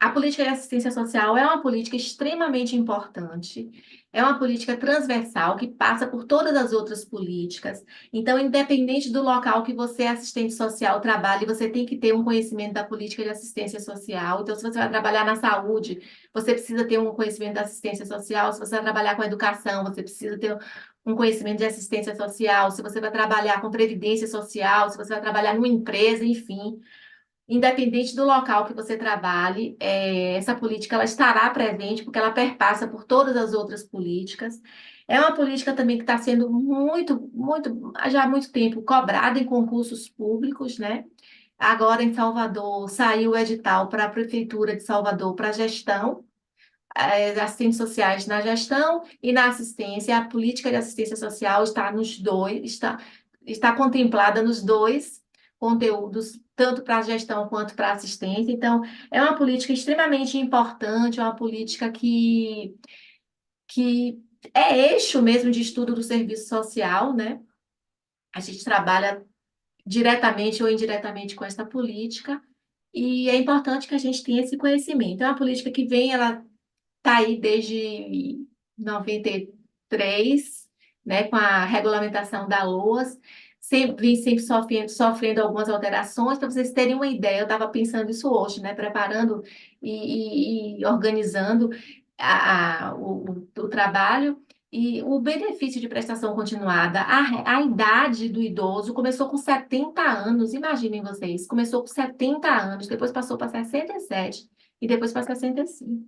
Speaker 2: A política de assistência social é uma política extremamente importante, é uma política transversal que passa por todas as outras políticas. Então, independente do local que você, assistente social, trabalhe, você tem que ter um conhecimento da política de assistência social. Então, se você vai trabalhar na saúde, você precisa ter um conhecimento da assistência social. Se você vai trabalhar com educação, você precisa ter um conhecimento de assistência social. Se você vai trabalhar com previdência social, se você vai trabalhar numa empresa, enfim. Independente do local que você trabalhe, essa política ela estará presente porque ela perpassa por todas as outras políticas. É uma política também que está sendo já há muito tempo cobrada em concursos públicos, né? Agora em Salvador saiu o edital para a Prefeitura de Salvador para gestão, assistentes sociais na gestão e na assistência. A política de assistência social está nos dois, está contemplada nos dois conteúdos, tanto para a gestão quanto para a assistência. Então, é uma política extremamente importante, é uma política que é eixo mesmo de estudo do serviço social, né? A gente trabalha diretamente ou indiretamente com essa política, e é importante que a gente tenha esse conhecimento. É uma política que vem, ela está aí desde 93, né, com a regulamentação da LOAS, sempre sofrendo algumas alterações. Para vocês terem uma ideia, eu estava pensando isso hoje, né, preparando e organizando o trabalho. E o benefício de prestação continuada, a idade do idoso começou com 70 anos, imaginem vocês, começou com 70 anos, depois passou para 67 e depois para 65.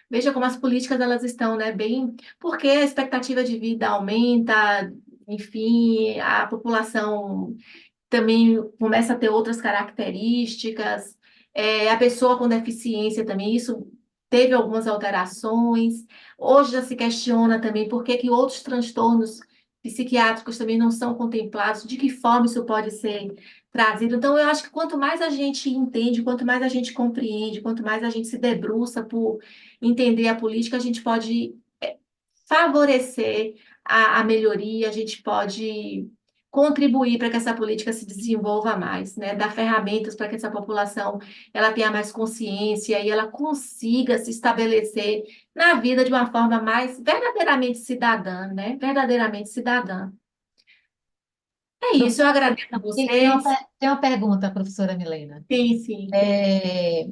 Speaker 2: Veja como as políticas elas estão, né, bem, porque a expectativa de vida aumenta, enfim, a população também começa a ter outras características, a pessoa com deficiência também, isso teve algumas alterações. Hoje já se questiona também por que que outros transtornos psiquiátricos também não são contemplados, de que forma isso pode ser trazido. Então, eu acho que quanto mais a gente entende, quanto mais a gente compreende, quanto mais a gente se debruça por entender a política, a gente pode favorecer a melhoria, a gente pode contribuir para que essa política se desenvolva mais, né? Dar ferramentas para que essa população ela tenha mais consciência e ela consiga se estabelecer na vida de uma forma mais verdadeiramente cidadã, né? Verdadeiramente cidadã. É isso, eu agradeço a vocês.
Speaker 1: Tem uma pergunta, professora Milena.
Speaker 2: Sim, sim.
Speaker 1: É,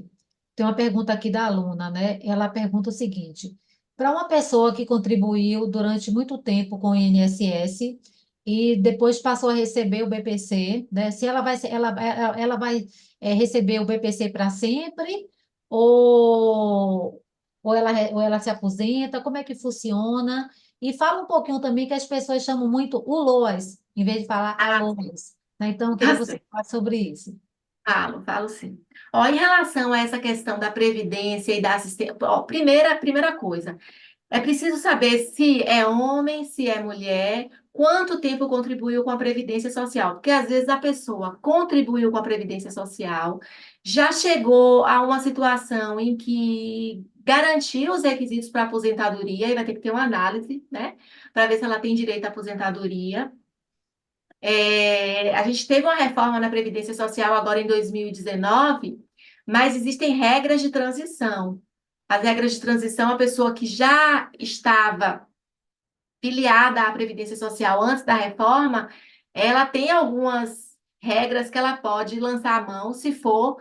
Speaker 1: tem uma pergunta aqui da aluna, né? Ela pergunta o seguinte: para uma pessoa que contribuiu durante muito tempo com o INSS e depois passou a receber o BPC, né? Se ela vai, ela vai receber o BPC para sempre ou, ou ela se aposenta? Como é que funciona? E fala um pouquinho também que as pessoas chamam muito o LOAS, em vez de falar a
Speaker 2: Ah,
Speaker 1: LOAS, né? Então, eu queria que
Speaker 2: tá
Speaker 1: você
Speaker 2: certo.
Speaker 1: falasse sobre isso.
Speaker 2: Falo sim. Ó, em relação a essa questão da previdência e da assistência, ó, primeira coisa, é preciso saber se é homem, se é mulher, quanto tempo contribuiu com a Previdência Social. Porque às vezes a pessoa contribuiu com a Previdência Social, já chegou a uma situação em que garantiu os requisitos para aposentadoria, e vai ter que ter uma análise, né, para ver se ela tem direito à aposentadoria. A gente teve uma reforma na Previdência Social agora em 2019, mas existem regras de transição. As regras de transição, a pessoa que já estava filiada à Previdência Social antes da reforma, ela tem algumas regras que ela pode lançar a mão se for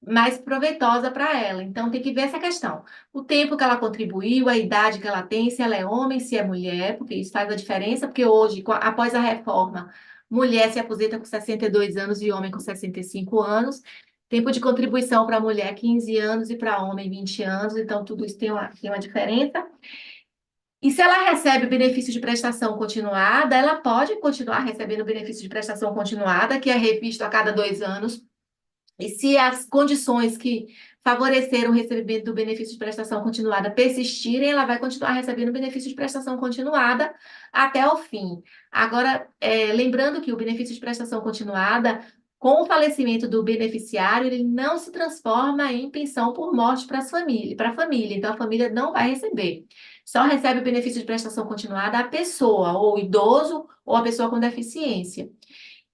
Speaker 2: mais proveitosa para ela. Então, tem que ver essa questão. O tempo que ela contribuiu, a idade que ela tem, se ela é homem, se é mulher, porque isso faz a diferença, porque hoje, após a reforma, mulher se aposenta com 62 anos e homem com 65 anos. Tempo de contribuição para mulher, 15 anos, e para homem, 20 anos. Então, tudo isso tem uma diferença. E se ela recebe o benefício de prestação continuada, ela pode continuar recebendo o benefício de prestação continuada, que é revisto a cada 2 anos. E se as condições que favoreceram o recebimento do benefício de prestação continuada persistirem, ela vai continuar recebendo o benefício de prestação continuada até o fim. Agora, lembrando que o benefício de prestação continuada, com o falecimento do beneficiário, ele não se transforma em pensão por morte para a família. Então, a família não vai receber. Só recebe o benefício de prestação continuada a pessoa, ou o idoso, ou a pessoa com deficiência.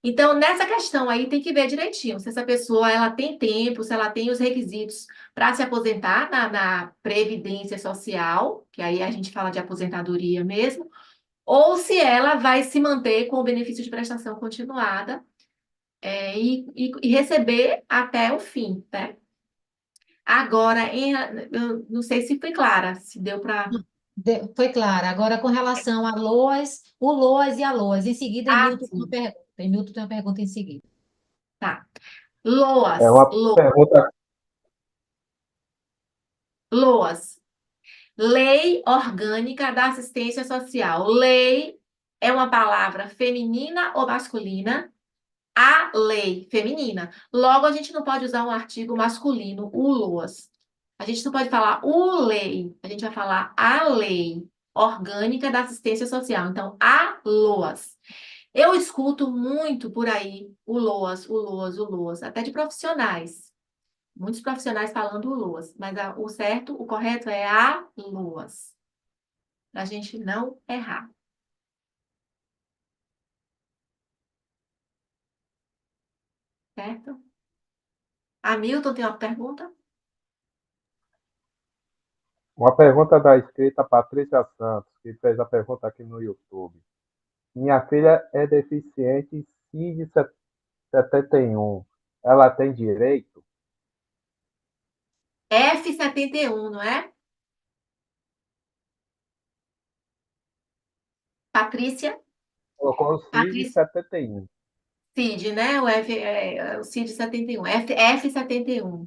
Speaker 2: Então, nessa questão aí, tem que ver direitinho se essa pessoa ela tem tempo, se ela tem os requisitos para se aposentar na Previdência Social, que aí a gente fala de aposentadoria mesmo, ou se ela vai se manter com o benefício de prestação continuada, e receber até o fim, né? Agora, eu não sei se foi clara, se deu para.
Speaker 1: Foi claro. Agora, com relação a LOAS, o LOAS e a LOAS. Em seguida,
Speaker 2: Ah,
Speaker 1: Emilton tem uma
Speaker 2: sim,
Speaker 1: pergunta. Emilton tem uma pergunta em seguida.
Speaker 2: tá.
Speaker 4: É
Speaker 2: LOAS,
Speaker 4: uma pergunta.
Speaker 2: LOAS. Lei Orgânica da Assistência Social. Lei é uma palavra feminina ou masculina? A lei feminina. Logo, a gente não pode usar um artigo masculino, o LOAS. A gente não pode falar o lei, a gente vai falar a lei orgânica da assistência social. Então, a LOAS. Eu escuto muito por aí o LOAS, o LOAS, o LOAS, até de profissionais. Muitos profissionais falando o LOAS, mas o certo, o correto é a LOAS, para a gente não errar, certo? Hamilton tem uma pergunta?
Speaker 4: Uma pergunta da inscrita Patrícia Santos, que fez a pergunta aqui no YouTube. Minha filha é deficiente em CID 71. Ela tem direito?
Speaker 2: F71, não é? Patrícia?
Speaker 4: Colocou o CID
Speaker 2: Patrícia
Speaker 4: 71.
Speaker 2: CID, né? O CID 71, F71.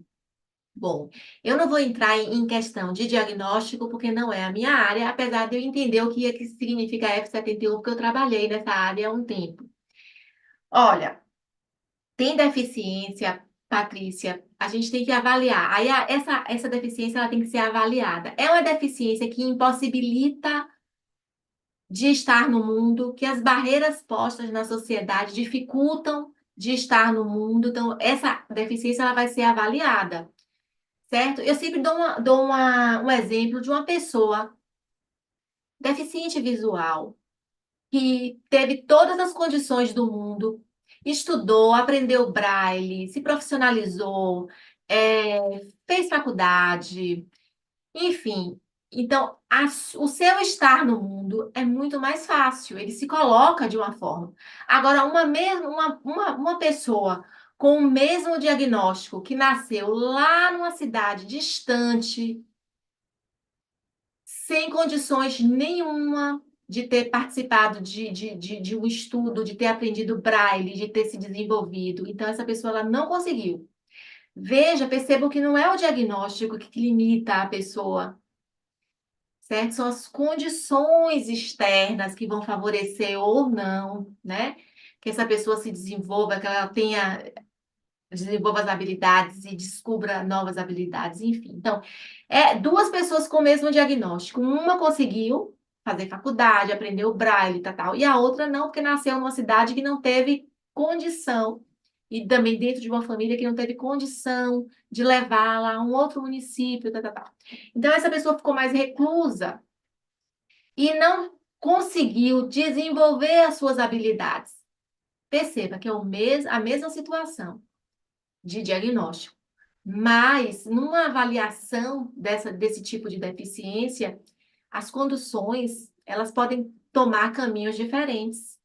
Speaker 2: Bom, eu não vou entrar em questão de diagnóstico, porque não é a minha área, apesar de eu entender o que significa F71, porque eu trabalhei nessa área há um tempo. Olha, tem deficiência, Patrícia, a gente tem que avaliar. Aí essa deficiência ela tem que ser avaliada. É uma deficiência que impossibilita de estar no mundo, que as barreiras postas na sociedade dificultam de estar no mundo. Então, essa deficiência ela vai ser avaliada, certo? Eu sempre um exemplo de uma pessoa deficiente visual que teve todas as condições do mundo, estudou, aprendeu braille, se profissionalizou, fez faculdade, enfim. Então, o seu estar no mundo é muito mais fácil, ele se coloca de uma forma. Agora, uma pessoa com o mesmo diagnóstico que nasceu lá numa cidade distante, sem condições nenhuma de ter participado de um estudo, de ter aprendido braille, de ter se desenvolvido. Então, essa pessoa ela não conseguiu. Veja, percebam que não é o diagnóstico que limita a pessoa, certo? São as condições externas que vão favorecer ou não, né? Que essa pessoa se desenvolva, que ela desenvolva as habilidades e descubra novas habilidades, enfim. Então, duas pessoas com o mesmo diagnóstico. Uma conseguiu fazer faculdade, aprendeu braille, tal, e a outra não, porque nasceu numa cidade que não teve condição, e também dentro de uma família que não teve condição de levá-la a um outro município, tal. Então, essa pessoa ficou mais reclusa e não conseguiu desenvolver as suas habilidades. Perceba que é a mesma situação de diagnóstico. Mas, numa avaliação desse tipo de deficiência, as conduções, elas podem tomar caminhos diferentes,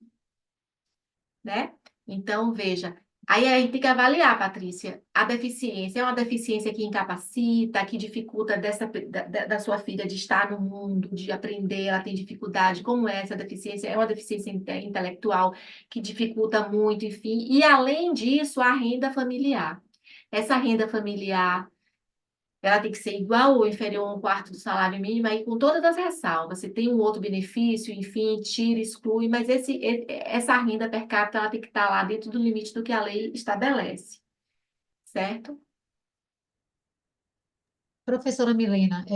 Speaker 2: né? Então, veja, aí a gente tem que avaliar, Patrícia, a deficiência é uma deficiência que incapacita, que dificulta da sua filha de estar no mundo, de aprender, ela tem dificuldade, como é essa deficiência? É uma deficiência intelectual que dificulta muito, enfim. E, além disso, a renda familiar. Essa renda familiar, ela tem que ser igual ou inferior a um quarto do salário mínimo, aí com todas as ressalvas. Se tem um outro benefício, enfim, tira, exclui, mas essa renda per capita, ela tem que estar lá dentro do limite do que a lei estabelece, certo?
Speaker 1: Professora Milena,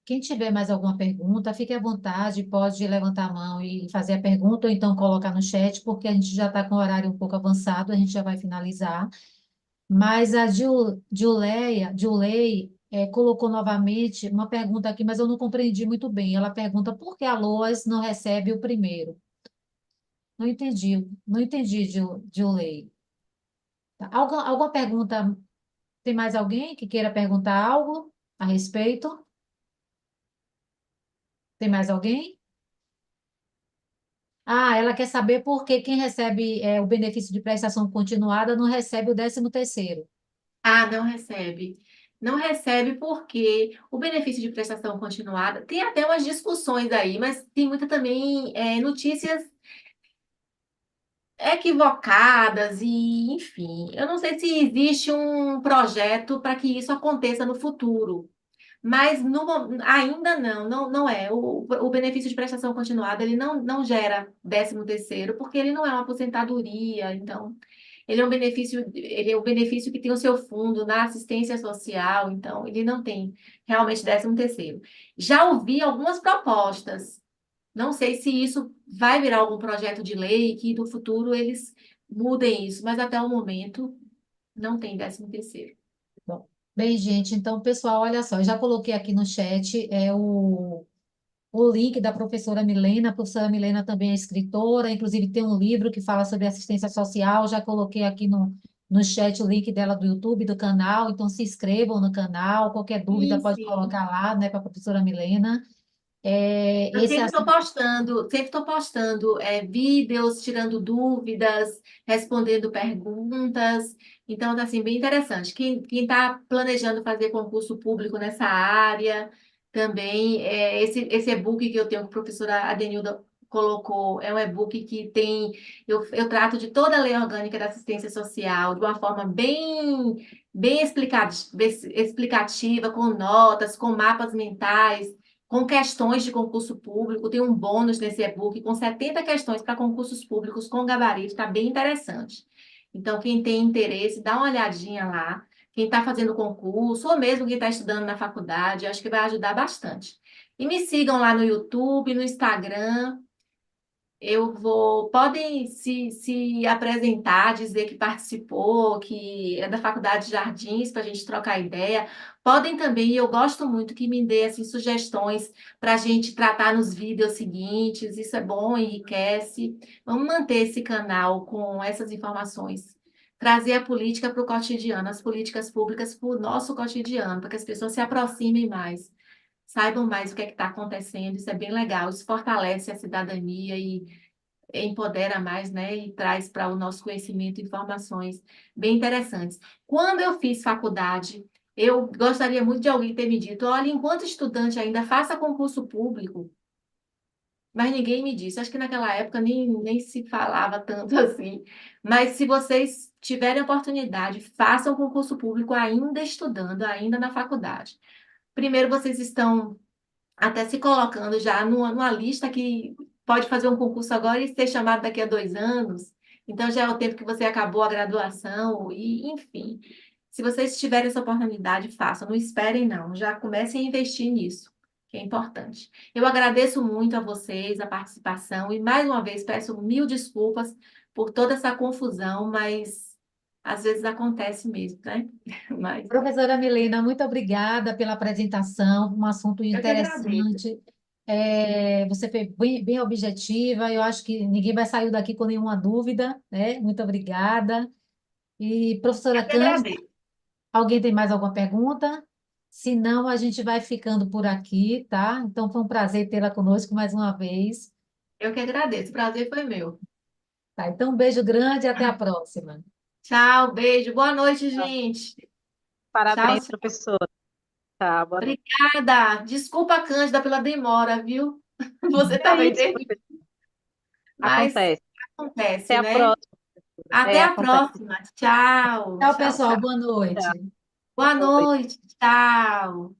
Speaker 1: quem tiver mais alguma pergunta, fique à vontade, pode levantar a mão e fazer a pergunta, ou então colocar no chat, porque a gente já está com o horário um pouco avançado, a gente já vai finalizar. Mas a Julei, colocou novamente uma pergunta aqui, mas eu não compreendi muito bem. Ela pergunta por que a Loas não recebe o primeiro. Não entendi, Dilei. Tá. Alguma pergunta? Tem mais alguém que queira perguntar algo a respeito? Tem mais alguém? Ah, ela quer saber por que quem recebe o benefício de prestação continuada não recebe o 13º.
Speaker 2: Ah, não recebe. Não recebe porque o benefício de prestação continuada tem até umas discussões aí, mas tem muita também notícias equivocadas e, enfim, eu não sei se existe um projeto para que isso aconteça no futuro. Mas ainda não é. O benefício de prestação continuada, ele não gera 13º, porque ele não é uma aposentadoria, então, ele é um benefício que tem o seu fundo na assistência social, então, ele não tem realmente 13º. Já ouvi algumas propostas, não sei se isso vai virar algum projeto de lei, que no futuro eles mudem isso, mas até o momento não tem 13º.
Speaker 1: Bom, bem, gente, então, pessoal, olha só, eu já coloquei aqui no chat o link da professora Milena. A professora Milena também é escritora, inclusive tem um livro que fala sobre assistência social. Já coloquei aqui no chat o link dela do YouTube, do canal, então se inscrevam no canal. Qualquer dúvida
Speaker 2: Sim,
Speaker 1: pode
Speaker 2: sim.
Speaker 1: colocar lá, né, para a professora Milena.
Speaker 2: Eu
Speaker 1: Esse
Speaker 2: sempre estou postando vídeos, tirando dúvidas, respondendo perguntas. Então, tá assim, bem interessante. Quem está planejando fazer concurso público nessa área, também, esse e-book que eu tenho, que a professora Adenilda colocou, é um e-book que tem. Eu trato de toda a lei orgânica da assistência social de uma forma bem explicativa, com notas, com mapas mentais, com questões de concurso público. Tem um bônus nesse e-book com 70 questões para concursos públicos com gabarito, está bem interessante. Então, quem tem interesse, dá uma olhadinha lá. Quem está fazendo concurso, ou mesmo quem está estudando na faculdade, acho que vai ajudar bastante. E me sigam lá no YouTube, no Instagram. Podem se apresentar, dizer que participou, que é da Faculdade de Jardins, para a gente trocar ideia. Podem também, e eu gosto muito que me dê assim, sugestões para a gente tratar nos vídeos seguintes, isso é bom, enriquece. Vamos manter esse canal com essas informações. Trazer a política para o cotidiano, as políticas públicas para o nosso cotidiano, para que as pessoas se aproximem mais, saibam mais o que é que está acontecendo, isso é bem legal, isso fortalece a cidadania e empodera mais, né? E traz para o nosso conhecimento informações bem interessantes. Quando eu fiz faculdade, eu gostaria muito de alguém ter me dito: olha, enquanto estudante ainda faça concurso público, mas ninguém me disse. Acho que naquela época nem se falava tanto assim. Mas se vocês tiverem oportunidade, façam concurso público ainda estudando, ainda na faculdade. Primeiro, vocês estão até se colocando já numa lista que pode fazer um concurso agora e ser chamado daqui a 2 anos. Então, já é o tempo que você acabou a graduação, e enfim. Se vocês tiverem essa oportunidade, façam, não esperem, não. Já comecem a investir nisso, que é importante. Eu agradeço muito a vocês, a participação, e mais uma vez peço mil desculpas por toda essa confusão, mas às vezes acontece mesmo, né? Mas
Speaker 1: Professora Milena, muito obrigada pela apresentação, um assunto
Speaker 2: eu que agradeço.
Speaker 1: interessante. Você foi bem objetiva, eu acho que ninguém vai sair daqui com nenhuma dúvida, né? Muito obrigada. E,
Speaker 2: Eu
Speaker 1: professora
Speaker 2: que
Speaker 1: Cândida,
Speaker 2: agradeço.
Speaker 1: alguém tem mais alguma pergunta? Se não, a gente vai ficando por aqui, tá? Então, foi um prazer tê-la conosco mais uma vez.
Speaker 2: Eu que agradeço. O prazer foi meu.
Speaker 1: Tá? Então, um beijo grande e até a próxima.
Speaker 2: Tchau, beijo. Boa noite, gente. Tchau,
Speaker 5: Parabéns,
Speaker 2: tchau.
Speaker 5: professora. Tá, boa noite.
Speaker 2: Obrigada. Desculpa, Cândida, pela demora, viu? Você
Speaker 5: É
Speaker 2: estava
Speaker 5: isso,
Speaker 2: entendendo,
Speaker 5: professora.
Speaker 2: mas
Speaker 5: Acontece. Até
Speaker 2: acontece,
Speaker 5: a
Speaker 2: né?
Speaker 5: próxima.
Speaker 2: Até
Speaker 5: É,
Speaker 2: a
Speaker 5: acontece.
Speaker 2: próxima. Tchau,
Speaker 1: Tchau,
Speaker 2: tchau,
Speaker 1: pessoal.
Speaker 2: tchau.
Speaker 1: Boa
Speaker 5: Tchau.
Speaker 1: noite.
Speaker 2: Boa
Speaker 5: Boa noite.
Speaker 2: noite. Tchau.